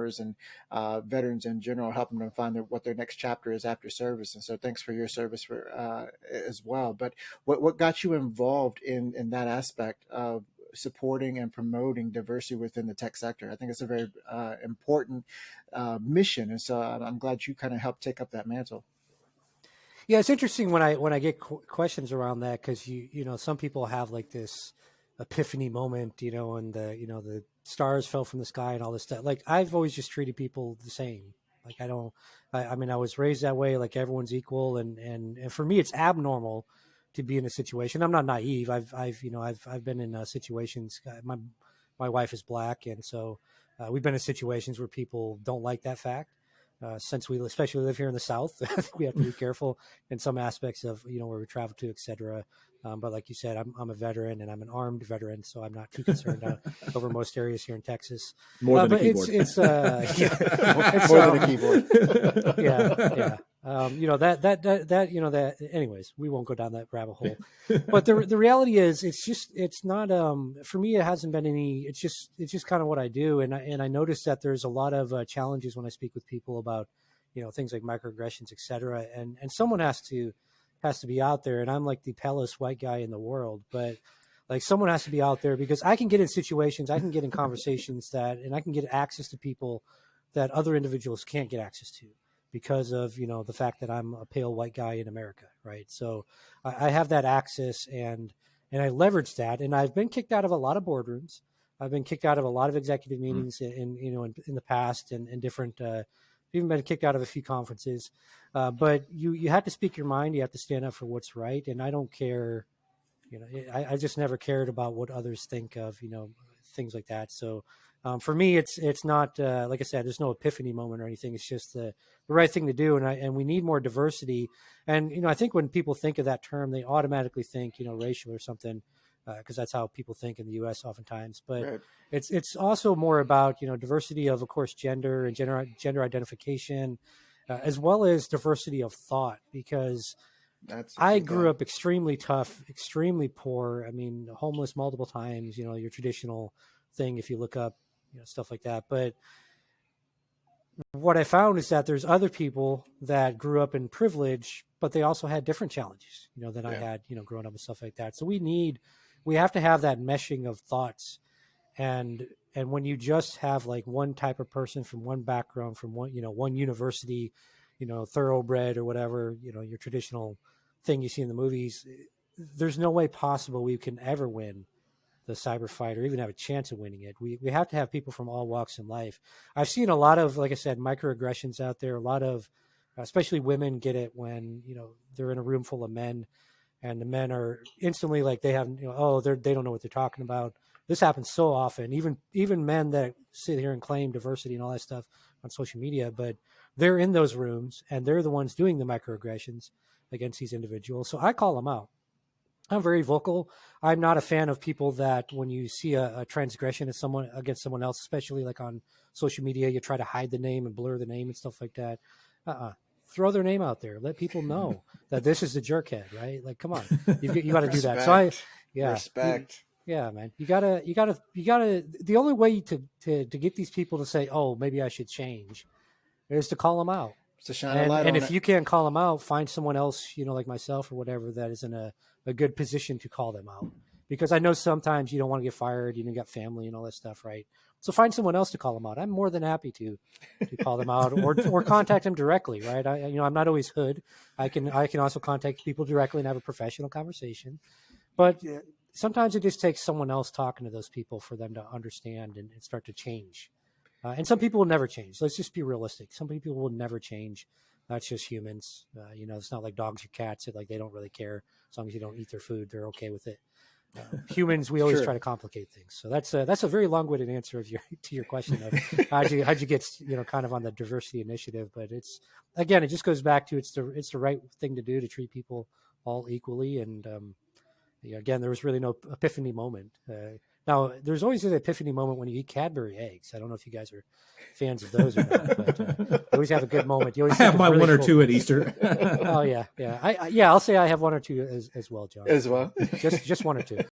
members and veterans in general, helping them find what their next chapter is after service. And so thanks for your service as well. But what got you involved in that aspect of supporting and promoting diversity within the tech sector? I think it's a very important mission. And so I'm glad you kind of helped take up that mantle. Yeah, it's interesting when I get questions around that, because some people have like this epiphany moment, and the stars fell from the sky and all this stuff. Like, I've always just treated people the same. Like, I mean, I was raised that way. Like, everyone's equal, and for me, it's abnormal to be in a situation. I'm not naive. I've been in situations. My wife is Black, and so we've been in situations where people don't like that fact. Since we especially live here in the South, I think we have to be careful in some aspects of, where we travel to, et cetera. But like you said, I'm a veteran, and I'm an armed veteran, so I'm not too concerned over most areas here in Texas. More than a keyboard. It's more than a keyboard. Yeah. Anyways, we won't go down that rabbit hole. But the reality is, it's not, for me, it hasn't been any, it's just kind of what I do. And I noticed that there's a lot of challenges when I speak with people about, things like microaggressions, et cetera. And someone has to be out there. And I'm like the palest white guy in the world, but like, someone has to be out there, because I can get in situations, I can get in conversations and I can get access to people that other individuals can't get access to, because of, the fact that I'm a pale white guy in America. Right. So I have that access, and I leverage that. And I've been kicked out of a lot of boardrooms. I've been kicked out of a lot of executive meetings in the past, and different, even been kicked out of a few conferences. But you have to speak your mind. You have to stand up for what's right. And I don't care, I just never cared about what others think of, things like that. So for me, it's not, like I said, there's no epiphany moment or anything. It's just the right thing to do. And we need more diversity. And, I think when people think of that term, they automatically think, racial or something, because that's how people think in the U.S. oftentimes. But right. It's also more about, diversity of course, gender and gender identification, as well as diversity of thought, because I grew up extremely tough, extremely poor. I mean, homeless multiple times, your traditional thing, if you look up, stuff like that. But what I found is that there's other people that grew up in privilege, but they also had different challenges, than I had, growing up and stuff like that. So we have to have that meshing of thoughts. And when you just have like one type of person from one background, from one university, thoroughbred or whatever, your traditional thing you see in the movies, there's no way possible we can ever win the cyber fight or even have a chance of winning it. We have to have people from all walks in life. I've seen a lot of, like I said, microaggressions out there. A lot of, especially women, get it when, they're in a room full of men, and the men are instantly like, they have, they don't know what they're talking about. This happens so often, even men that sit here and claim diversity and all that stuff on social media, but they're in those rooms and they're the ones doing the microaggressions against these individuals. So I call them out. I'm very vocal. I'm not a fan of people that when you see a transgression against someone else, especially like on social media, you try to hide the name and blur the name and stuff like that. Throw their name out there. Let people know that this is the jerkhead, right? Like, come on, you got to do that. So respect. Yeah, man, you gotta. The only way to get these people to say, oh, maybe I should change, is to call them out. To shine a light on it. And if you can't call them out, find someone else, like myself or whatever, that is in a good position to call them out. Because I know sometimes you don't want to get fired, you got family and all that stuff, right? So find someone else to call them out. I'm more than happy to call them out or contact them directly, right? I'm not always hood. I can also contact people directly and have a professional conversation. But sometimes it just takes someone else talking to those people for them to understand and start to change. And some people will never change. Let's just be realistic. Some people will never change. That's just humans. It's not like dogs or cats that like they don't really care. As long as you don't eat their food, they're okay with it. Humans, we always try to complicate things. So that's a very long-winded answer to your question of how'd you get kind of on the diversity initiative. But it just goes back to it's the right thing to do to treat people all equally. And again, there was really no epiphany moment. Now, there's always an epiphany moment when you eat Cadbury eggs. I don't know if you guys are fans of those or not, but you always have a good moment. You always have my really one or two at Easter. Oh yeah. I'll say I have one or two as well, John. As well, just one or two.